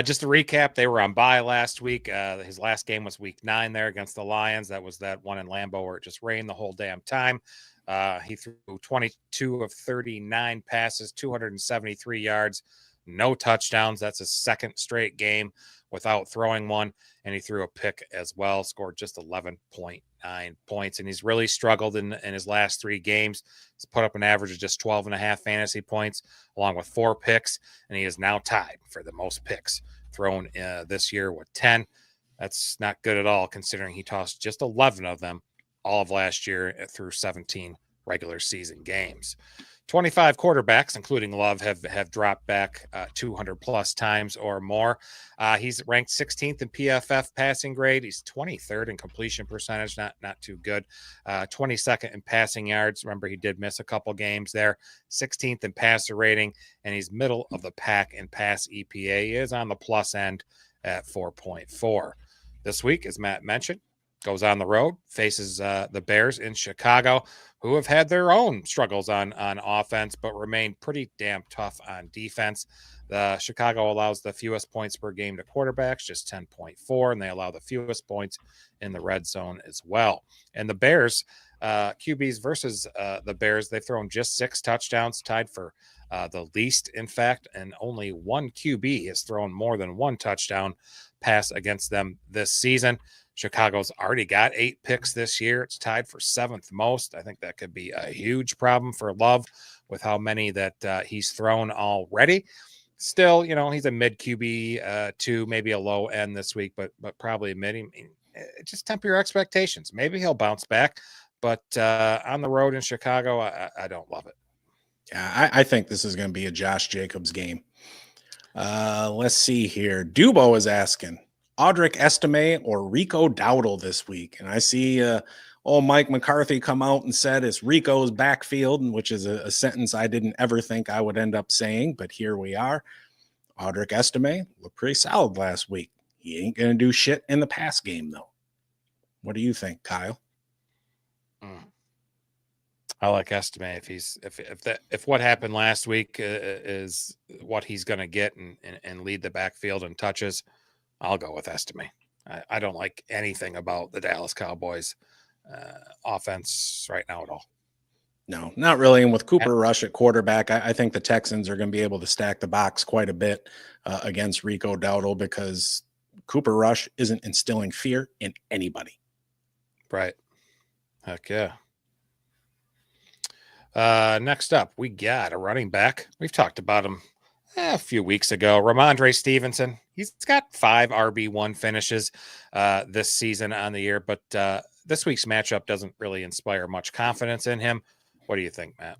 just to recap, they were on bye last week. His last game was week 9 there against the Lions. That was that one in Lambeau where it just rained the whole damn time. He threw 22 of 39 passes, 273 yards, no touchdowns. That's his second straight game without throwing one. And he threw a pick as well, scored just 11.9 points. And he's really struggled in his last 3 games. He's put up an average of just 12.5 fantasy points, along with 4 picks. And he is now tied for the most picks thrown this year with 10. That's not good at all, considering he tossed just 11 of them all of last year through 17 regular season games. 25 quarterbacks, including Love, have dropped back 200 plus times or more. He's ranked 16th in PFF passing grade. He's 23rd in completion percentage, not too good. 22nd in passing yards. Remember, he did miss a couple games there. 16th in passer rating, and he's middle of the pack in pass EPA. He is on the plus end at 4.4. This week, as Matt mentioned, goes on the road, faces the Bears in Chicago, who have had their own struggles on offense, but remain pretty damn tough on defense. The Chicago allows the fewest points per game to quarterbacks, just 10.4, and they allow the fewest points in the red zone as well. And the Bears, QBs versus the Bears, they've thrown just 6 touchdowns, tied for the least, in fact, and only one QB has thrown more than 1 touchdown pass against them this season. Chicago's already got 8 picks this year. It's tied for 7th most. I think that could be a huge problem for Love with how many that he's thrown already. Still, he's a mid QB 2, maybe a low end this week, but probably a mid. Just temper your expectations. Maybe he'll bounce back, but on the road in Chicago, I don't love it. Yeah, I think this is going to be a Josh Jacobs game. Let's see here. Dubo is asking, Audric Estime or Rico Dowdle this week? And I see Mike McCarthy come out and said it's Rico's backfield, which is a sentence I didn't ever think I would end up saying, but here we are. Audric Estime looked pretty solid last week. He ain't going to do shit in the pass game, though. What do you think, Kyle? I like Estime if what happened last week is what he's going to get and lead the backfield in touches, I'll go with Estime. I don't like anything about the Dallas Cowboys offense right now at all. No, not really. And with Cooper Rush at quarterback, I think the Texans are going to be able to stack the box quite a bit against Rico Dowdle because Cooper Rush isn't instilling fear in anybody. Right. Heck yeah. Next up, we got a running back. We've talked about him a few weeks ago. Rhamondre Stevenson. He's got 5 RB1 finishes this season on the year, but this week's matchup doesn't really inspire much confidence in him. What do you think, Matt?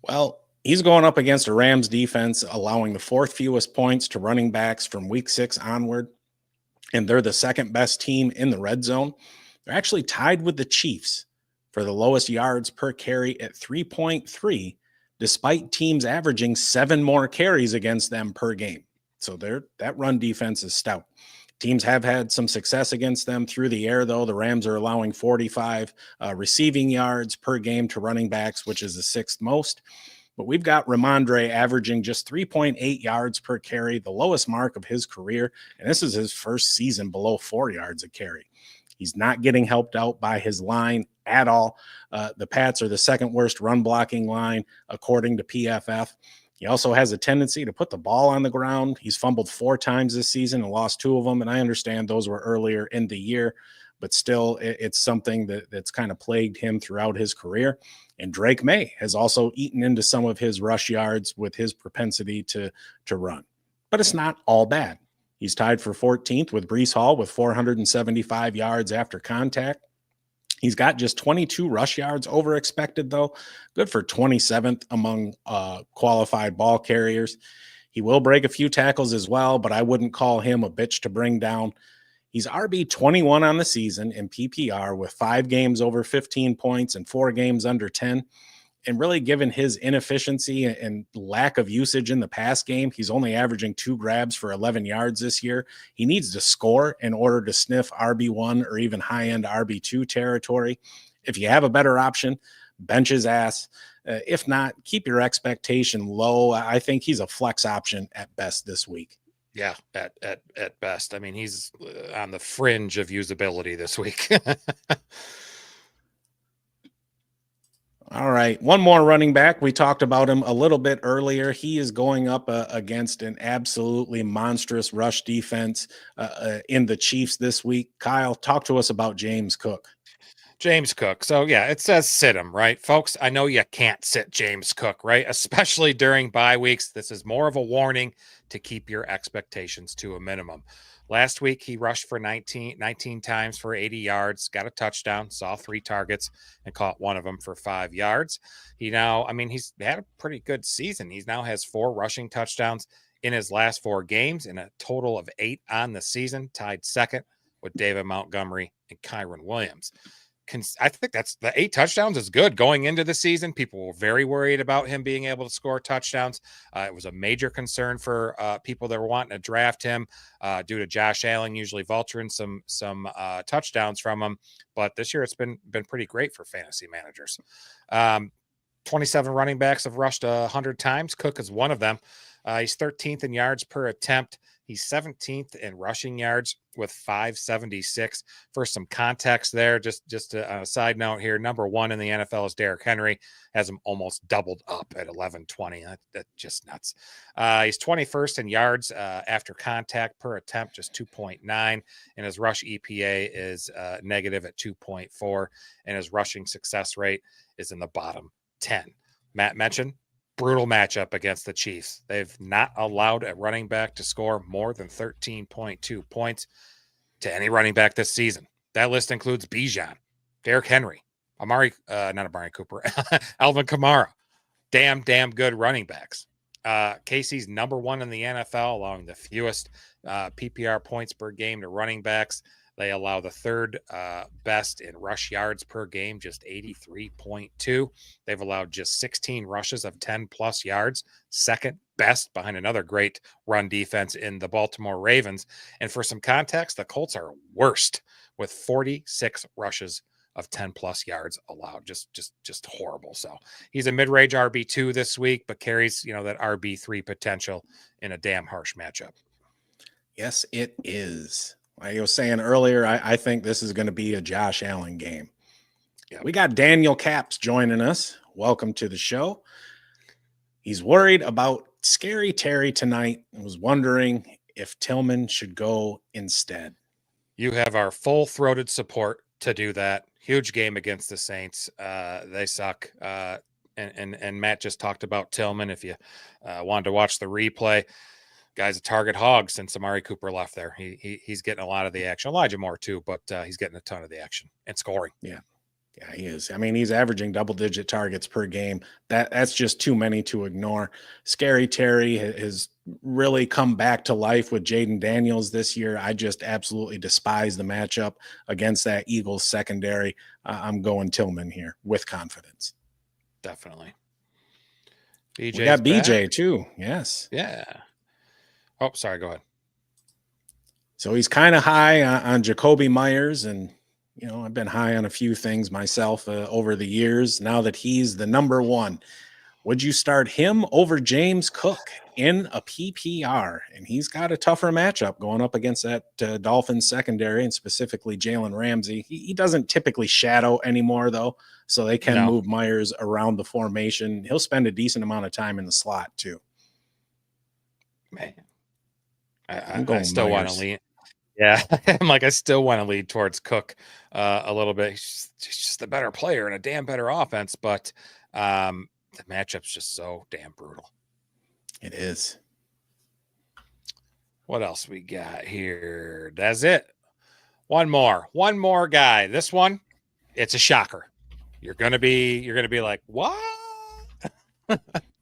Well, he's going up against a Rams defense, allowing the 4th fewest points to running backs from week 6 onward. And they're the 2nd best team in the red zone. They're actually tied with the Chiefs for the lowest yards per carry at 3.3, despite teams averaging 7 more carries against them per game. So that run defense is stout. Teams have had some success against them through the air, though. The Rams are allowing 45 receiving yards per game to running backs, which is the sixth most. But we've got Rhamondre averaging just 3.8 yards per carry, the lowest mark of his career. And this is his first season below 4 yards a carry. He's not getting helped out by his line at all. The Pats are the second worst run blocking line, according to PFF. He also has a tendency to put the ball on the ground. He's fumbled 4 times this season and lost 2 of them. And I understand those were earlier in the year, but still it's something that's kind of plagued him throughout his career. And Drake May has also eaten into some of his rush yards with his propensity to run. But it's not all bad. He's tied for 14th with Breece Hall with 475 yards after contact. He's got just 22 rush yards over expected, though. Good for 27th among qualified ball carriers. He will break a few tackles as well, but I wouldn't call him a bitch to bring down. He's RB 21 on the season in PPR with 5 games over 15 points and 4 games under 10. And really, given his inefficiency and lack of usage in the pass game, he's only averaging 2 grabs for 11 yards this year. He needs to score in order to sniff RB1 or even high-end RB2 territory. If you have a better option, bench his ass. If not, keep your expectation low. I think he's a flex option at best this week. Yeah, at best. I mean, he's on the fringe of usability this week. All right. One more running back. We talked about him a little bit earlier. He is going up against an absolutely monstrous rush defense in the Chiefs this week. Kyle, talk to us about James Cook. James Cook. So, yeah, it says sit him, right? Folks, I know you can't sit James Cook, right? Especially during bye weeks. This is more of a warning to keep your expectations to a minimum. Last week, he rushed for 19 times for 80 yards, got a touchdown, saw 3 targets, and caught one of them for 5 yards. He's had a pretty good season. He now has 4 rushing touchdowns in his last 4 games and a total of 8 on the season, tied second with David Montgomery and Kyron Williams. I think that's the 8 touchdowns is good going into the season. People were very worried about him being able to score touchdowns. It was a major concern for people that were wanting to draft him due to Josh Allen usually vulturing some touchdowns from him. But this year it's been pretty great for fantasy managers. 27 running backs have rushed 100 times. Cook is one of them. He's 13th in yards per attempt. He's 17th in rushing yards with 576. For some context there, just a side note here, number 1 in the NFL is Derrick Henry, has him almost doubled up at 1120. That's just nuts. He's 21st in yards after contact per attempt, just 2.9, and his rush EPA is negative at 2.4, and his rushing success rate is in the bottom 10. Matt mentioned brutal matchup against the Chiefs. They've not allowed a running back to score more than 13.2 points to any running back this season. That list includes Bijan, Derrick Henry, not Amari Cooper, Alvin Kamara. Damn good running backs. Casey's number 1 in the NFL, allowing the fewest PPR points per game to running backs. They allow the 3rd best in rush yards per game, just 83.2. They've allowed just 16 rushes of 10 plus yards, 2nd best behind another great run defense in the Baltimore Ravens. And for some context, the Colts are worst with 46 rushes of 10 plus yards allowed. Just horrible. So he's a mid-range RB2 this week, but carries, that RB3 potential in a damn harsh matchup. Yes, it is. Like I was saying earlier, I think this is going to be a Josh Allen game. Yeah, we got Daniel Caps joining us. Welcome to the show. He's worried about Scary Terry tonight and was wondering if Tillman should go instead. You have our full-throated support to do that. Huge game against the Saints. They suck. And Matt just talked about Tillman. If you wanted to watch the replay, guy's a target hog since Amari Cooper left there. He's getting a lot of the action. Elijah Moore too, but he's getting a ton of the action and scoring. Yeah, he is. I mean, he's averaging double-digit targets per game. That's just too many to ignore. Scary Terry has really come back to life with Jayden Daneils this year. I just absolutely despise the matchup against that Eagles secondary. I'm going Tillman here with confidence. Definitely. We got BJ too. Yes. Yeah. Oh, sorry. Go ahead. So he's kind of high on Jacoby Myers, and I've been high on a few things myself over the years. Now that he's the number one, would you start him over James Cook in a PPR? And he's got a tougher matchup going up against that Dolphins secondary, and specifically Jalen Ramsey. He doesn't typically shadow anymore, though, so they can move Myers around the formation. He'll spend a decent amount of time in the slot, too. Man, I still want to lean. Yeah, I still want to lead towards Cook a little bit. He's just the better player and a damn better offense, but the matchup's just so damn brutal. It is. What else we got here? That's it. One more guy. This one, it's a shocker. You're gonna be like, what?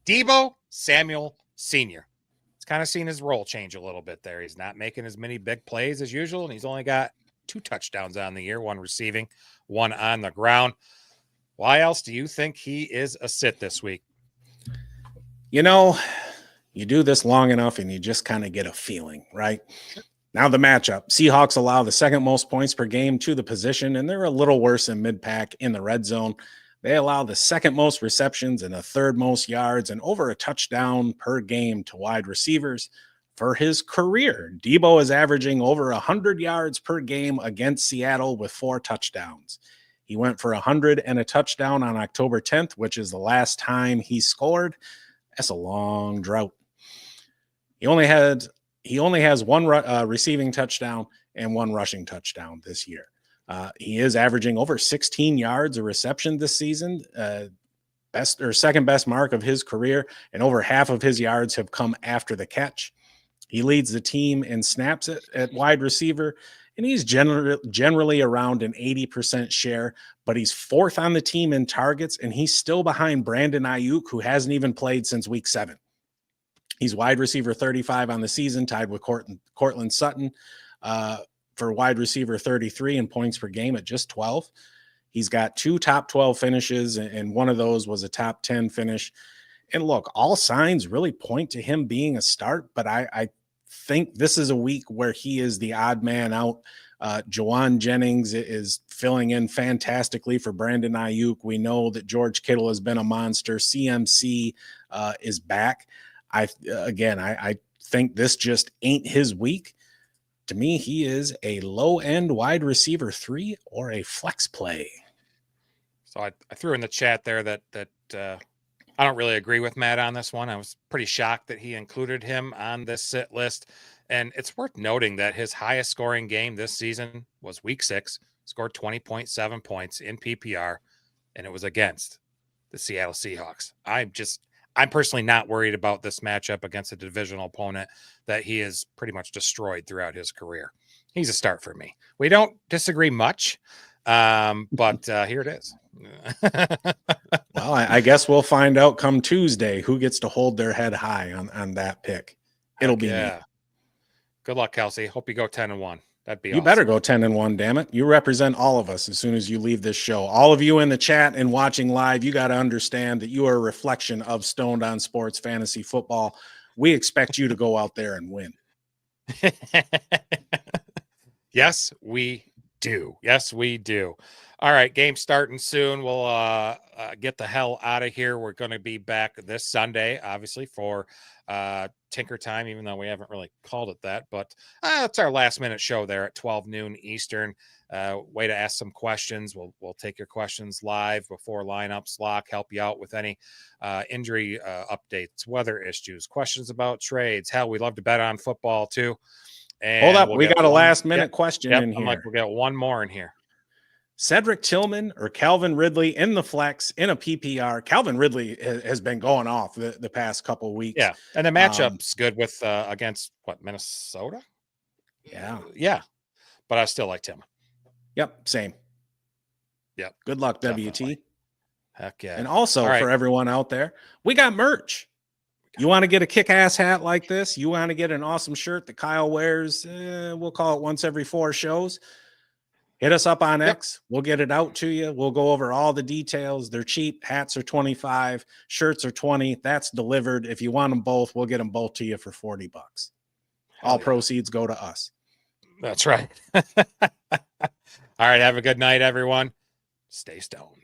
Deebo Samuel Sr. It's kind of seen his role change a little bit there. He's not making as many big plays as usual, and he's only got 2 touchdowns on the year, 1 receiving, 1 on the ground. Why else do you think he is a sit this week? You do this long enough and you just kind of get a feeling, right? Now the matchup. Seahawks allow the 2nd most points per game to the position, and they're a little worse than mid-pack in the red zone. They allow the 2nd most receptions and the 3rd most yards and over a touchdown per game to wide receivers. For his career, Deebo is averaging over 100 yards per game against Seattle with 4 touchdowns. He went for 100 and a touchdown on October 10th, which is the last time he scored. That's a long drought. He only has 1 receiving touchdown and 1 rushing touchdown this year. He is averaging over 16 yards a reception this season, best or 2nd best mark of his career, and over half of his yards have come after the catch. He leads the team in snaps at wide receiver, and he's generally around an 80% share, but he's 4th on the team in targets, and he's still behind Brandon Ayuk, who hasn't even played since week 7. He's wide receiver 35 on the season, tied with Cortland Sutton for wide receiver 33 in points per game at just 12. He's got 2 top 12 finishes, and one of those was a top 10 finish. And look, all signs really point to him being a start, but I think this is a week where he is the odd man out. Jawan Jennings is filling in fantastically for Brandon Ayuk. We know that George Kittle has been a monster. CMC is back. I think this just ain't his week. To me, he is a low-end wide receiver 3 or a flex play. So I threw in the chat there that I don't really agree with Matt on this one. I was pretty shocked that he included him on this sit list. And it's worth noting that his highest scoring game this season was week 6, scored 20.7 points in PPR, and it was against the Seattle Seahawks. I'm personally not worried about this matchup against a divisional opponent that he has pretty much destroyed throughout his career. He's a start for me. We don't disagree much, but here it is. Well, I guess we'll find out come Tuesday who gets to hold their head high on that pick. It'll be me. Good luck, Kelsey. Hope you go 10-1. That'd be you awesome. Better go 10-1, damn it. You represent all of us as soon as you leave this show. All of you in the chat and watching live, you got to understand that you are a reflection of Stoned on Sports Fantasy Football. We expect you to go out there and win. Yes, we do. Yes, we do. All right, game starting soon. We'll get the hell out of here. We're going to be back this Sunday, obviously, for Tinker Time, even though we haven't really called it that. But it's our last-minute show there at 12 noon Eastern. Way to ask some questions. We'll take your questions live before lineups lock, help you out with any injury updates, weather issues, questions about trades. Hell, we love to bet on football, too. And hold up. We got a last-minute question in here. We'll get one more in here. Cedric Tillman or Calvin Ridley in the flex in a PPR. Calvin Ridley has been going off the past couple of weeks. Yeah, and the matchup's good with against Minnesota. Yeah. But I still like Tillman. Yep, same. Yep. Good luck, Definitely. WT. Heck yeah. And also for everyone out there, we got merch. You want to get a kick-ass hat like this? You want to get an awesome shirt that Kyle wears? We'll call it once every 4 shows. Hit us up on X. We'll get it out to you. We'll go over all the details. They're cheap. Hats are $25. Shirts are $20. That's delivered. If you want them both, we'll get them both to you for $40. All proceeds go to us. That's right. All right. Have a good night, everyone. Stay stoned.